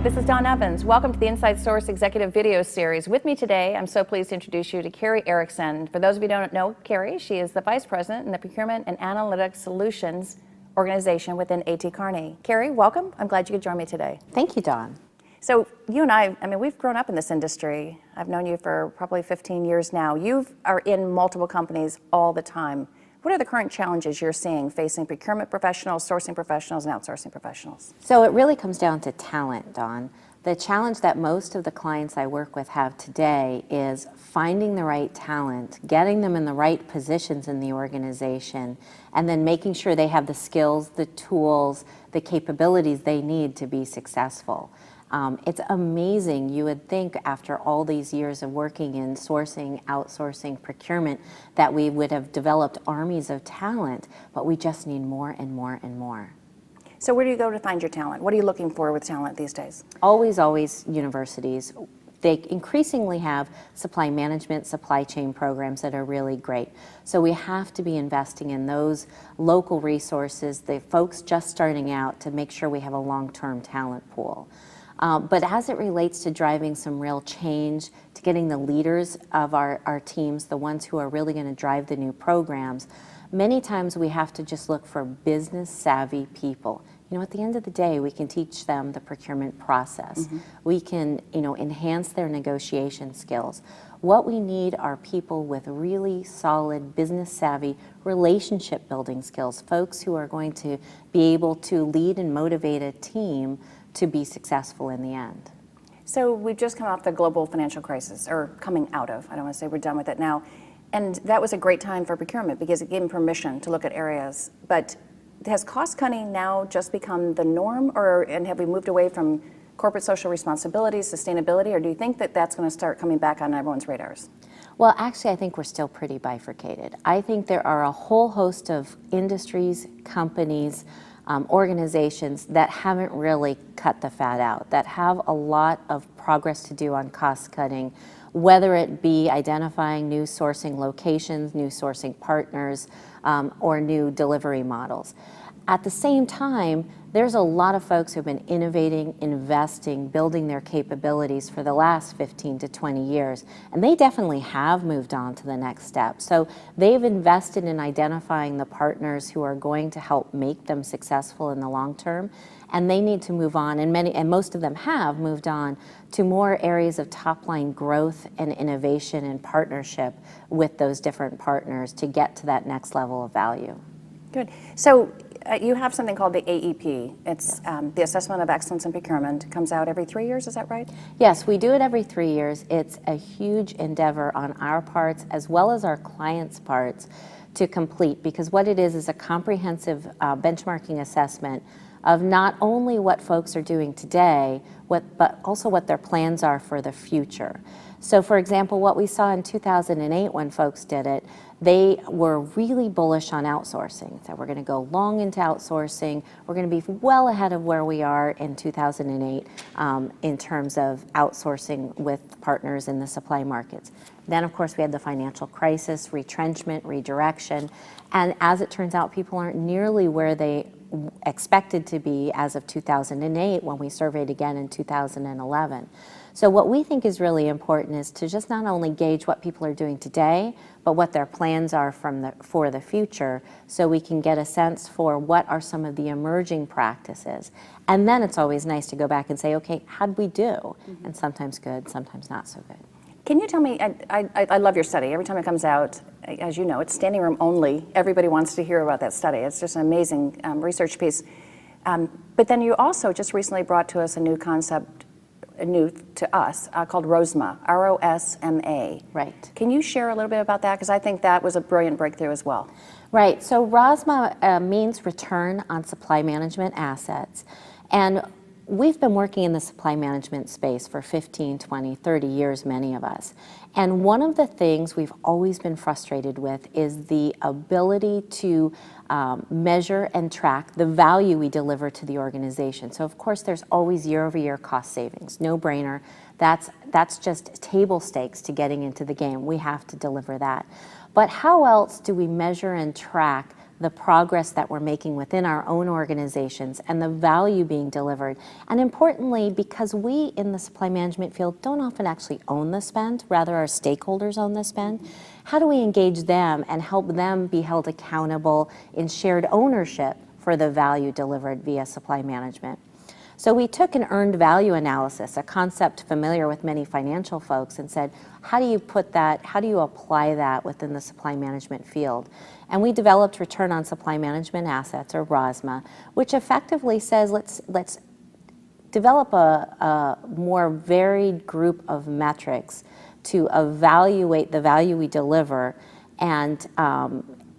this is Dawn Evans. Welcome to the Inside Source Executive Video Series. With me today, I'm so pleased to introduce you to Carrie Ericson. For those of you who don't know Carrie, she is the Vice President in the Procurement and Analytic Solutions organization within A.T. Kearney. Carrie, welcome. I'm glad you could join me today. Thank you, Dawn. So you and I mean, we've grown up in this industry. I've known you for probably 15 years now. You are in multiple companies all the time. What are the current challenges you're seeing facing procurement professionals, sourcing professionals, and outsourcing professionals? So it really comes down to talent, Dawn. The challenge that most of the clients I work with have today is finding the right talent, getting them in the right positions in the organization, and then making sure they have the skills, the tools, the capabilities they need to be successful. It's amazing. You would think after all these years of working in sourcing, outsourcing, procurement, that we would have developed armies of talent, but we just need more and more and more. So where do you go to find your talent? What are you looking for with talent these days? Always universities. They increasingly have supply management, supply chain programs that are really great. So we have to be investing in those local resources, the folks just starting out, to make sure we have a long-term talent pool. But as it relates to driving some real change, to getting the leaders of our teams, the ones who are really going to drive the new programs, many times we have to just look for business-savvy people. You know, at the end of the day, we can teach them the procurement process. Mm-hmm. We can, enhance their negotiation skills. What we need are people with really solid business-savvy relationship-building skills, folks who are going to be able to lead and motivate a team to be successful in the end. So we've just come off the global financial crisis, or coming out of. I don't want to say we're done with it now. And that was a great time for procurement because it gave them permission to look at areas. But has cost cutting now just become the norm, and have we moved away from corporate social responsibility, sustainability, or do you think that that's going to start coming back on everyone's radars? Well, actually, I think we're still pretty bifurcated. I think there are a whole host of industries, companies, organizations that haven't really cut the fat out, that have a lot of progress to do on cost cutting, whether it be identifying new sourcing locations, new sourcing partners, or new delivery models. At the same time, there's a lot of folks who've been innovating, investing, building their capabilities for the last 15 to 20 years, and they definitely have moved on to the next step. So they've invested in identifying the partners who are going to help make them successful in the long term, and they need to move on, and most of them have moved on to more areas of top-line growth and innovation and partnership with those different partners to get to that next level of value. Good. So you have something called the AEP. It's the Assessment of Excellence in Procurement. It comes out every 3 years, is that right? Yes, we do it every 3 years. It's a huge endeavor on our parts as well as our clients' parts to complete, because what it is a comprehensive benchmarking assessment of not only what folks are doing today, but also what their plans are for the future. So for example, what we saw in 2008 when folks did it, they were really bullish on outsourcing. So we're going to go long into outsourcing. We're going to be well ahead of where we are in 2008 in terms of outsourcing with partners in the supply markets. Then, of course, we had the financial crisis, retrenchment, redirection. And as it turns out, people aren't nearly where they expected to be as of 2008 when we surveyed again in 2011. So what we think is really important is to just not only gauge what people are doing today, but what their plans are for the future, so we can get a sense for what are some of the emerging practices. And then it's always nice to go back and say, okay, how'd we do? Mm-hmm. And sometimes good, sometimes not so good. Can you tell me, I love your study. Every time it comes out, as you know, it's standing room only. Everybody wants to hear about that study. It's just an amazing research piece. But then you also just recently brought to us a new concept, new to us, called ROSMA, R-O-S-M-A. Right. Can you share a little bit about that? Because I think that was a brilliant breakthrough as well. Right. So ROSMA means Return on Supply Management Assets. And we've been working in the supply management space for 15, 20, 30 years, many of us. And one of the things we've always been frustrated with is the ability to measure and track the value we deliver to the organization. So of course there's always year-over-year cost savings, no brainer. That's just table stakes to getting into the game. We have to deliver that. But how else do we measure and track the progress that we're making within our own organizations and the value being delivered. And importantly, because we in the supply management field don't often actually own the spend, rather our stakeholders own the spend, how do we engage them and help them be held accountable in shared ownership for the value delivered via supply management? So we took an earned value analysis, a concept familiar with many financial folks, and said, how do you put that, how do you apply that within the supply management field? And we developed Return on Supply Management Assets, or ROSMA, which effectively says, let's develop a more varied group of metrics to evaluate the value we deliver, and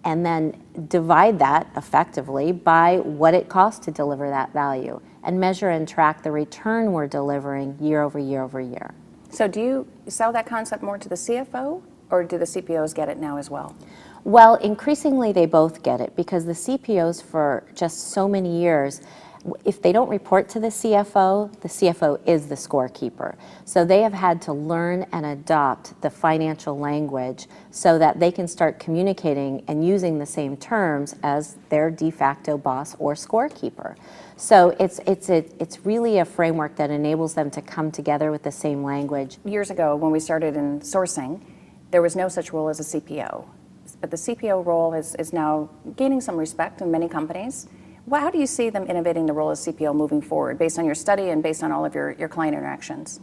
then divide that effectively by what it costs to deliver that value, and measure and track the return we're delivering year over year over year. So do you sell that concept more to the CFO, or do the CPOs get it now as well? Well, increasingly they both get it, because the CPOs for just so many years, if they don't report to the CFO is the scorekeeper. So they have had to learn and adopt the financial language so that they can start communicating and using the same terms as their de facto boss or scorekeeper. So it's really a framework that enables them to come together with the same language. Years ago, when we started in sourcing, there was no such role as a CPO. But the CPO role is now gaining some respect in many companies. Well, how do you see them innovating the role as CPO moving forward, based on your study and based on all of your client interactions?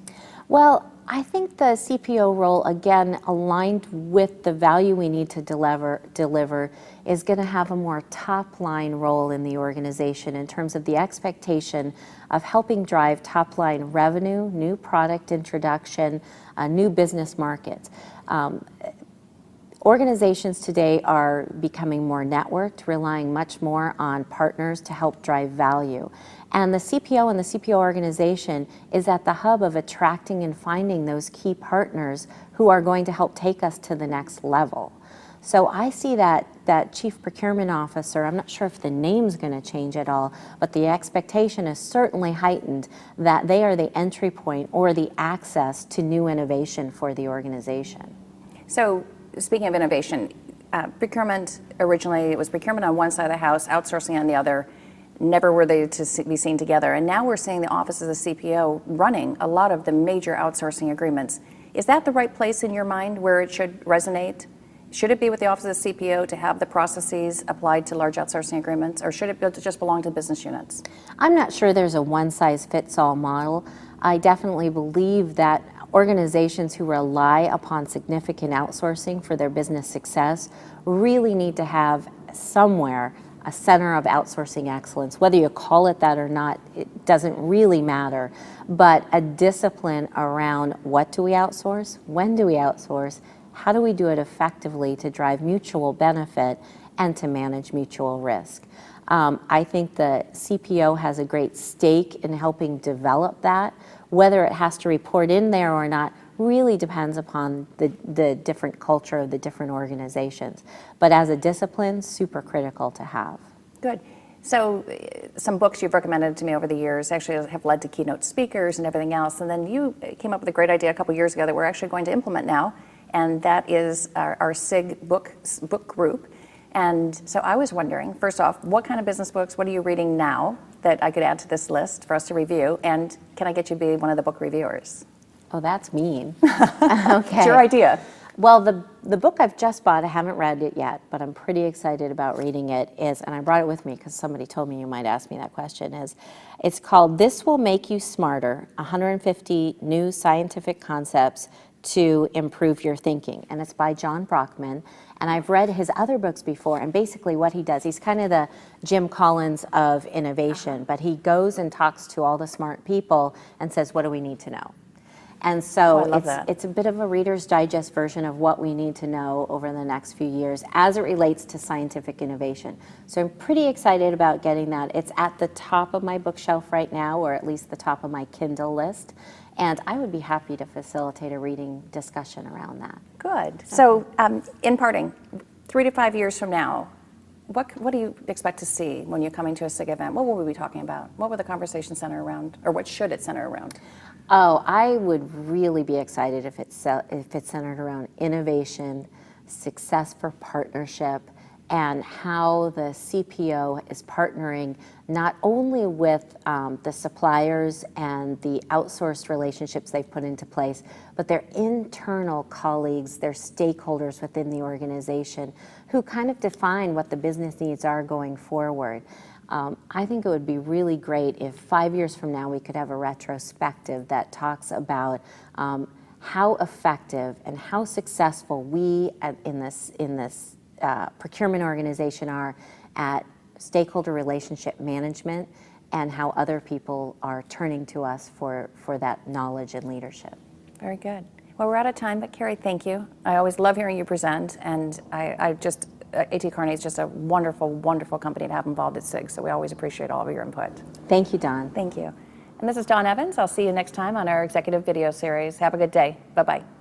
Well, I think the CPO role, again, aligned with the value we need to deliver is going to have a more top-line role in the organization in terms of the expectation of helping drive top-line revenue, new product introduction, new business markets. Organizations today are becoming more networked, relying much more on partners to help drive value. And the CPO and the CPO organization is at the hub of attracting and finding those key partners who are going to help take us to the next level. So I see that Chief Procurement Officer, I'm not sure if the name's going to change at all, but the expectation is certainly heightened that they are the entry point or the access to new innovation for the organization. So speaking of innovation, procurement, originally it was procurement on one side of the house, outsourcing on the other. Never were they to be seen together. And now we're seeing the Office of the CPO running a lot of the major outsourcing agreements. Is that the right place in your mind where it should resonate? Should it be with the Office of the CPO to have the processes applied to large outsourcing agreements, or should it just belong to business units? I'm not sure there's a one-size-fits-all model. I definitely believe that organizations who rely upon significant outsourcing for their business success really need to have somewhere a center of outsourcing excellence. Whether you call it that or not, it doesn't really matter, but a discipline around what do we outsource, when do we outsource, how do we do it effectively to drive mutual benefit and to manage mutual risk. I think the CPO has a great stake in helping develop that. Whether it has to report in there or not really depends upon the different culture of the different organizations. But as a discipline, super critical to have. Good. So some books you've recommended to me over the years actually have led to keynote speakers and everything else. And then you came up with a great idea a couple years ago that we're actually going to implement now. And that is our SIG book group. And so I was wondering, first off, what kind of business books, what are you reading now that I could add to this list for us to review? And can I get you to be one of the book reviewers? Oh, that's mean. Okay. It's your idea. Well, the book I've just bought, I haven't read it yet, but I'm pretty excited about reading it, and I brought it with me because somebody told me you might ask me that question, it's called This Will Make You Smarter, 150 New Scientific Concepts to Improve Your Thinking. And it's by John Brockman. And I've read his other books before, and basically what he does, he's kind of the Jim Collins of innovation, but he goes and talks to all the smart people and says, what do we need to know? And so it's a bit of a Reader's Digest version of what we need to know over the next few years as it relates to scientific innovation. So I'm pretty excited about getting that. It's at the top of my bookshelf right now, or at least the top of my Kindle list. And I would be happy to facilitate a reading discussion around that. Good. So in parting, 3 to 5 years from now, what do you expect to see when you're coming to a SIG event? What will we be talking about? What will the conversation center around, or what should it center around? Oh, I would really be excited if it's centered around innovation, success for partnership, and how the CPO is partnering not only with the suppliers and the outsourced relationships they've put into place, but their internal colleagues, their stakeholders within the organization who kind of define what the business needs are going forward. I think it would be really great if 5 years from now we could have a retrospective that talks about how effective and how successful we in this procurement organization are at stakeholder relationship management, and how other people are turning to us for that knowledge and leadership. Very good. Well, we're out of time, but Carrie, thank you. I always love hearing you present, and A.T. Kearney is just a wonderful, wonderful company to have involved at SIG, so we always appreciate all of your input. Thank you, Dawn. Thank you. And this is Dawn Evans. I'll see you next time on our executive video series. Have a good day. Bye-bye.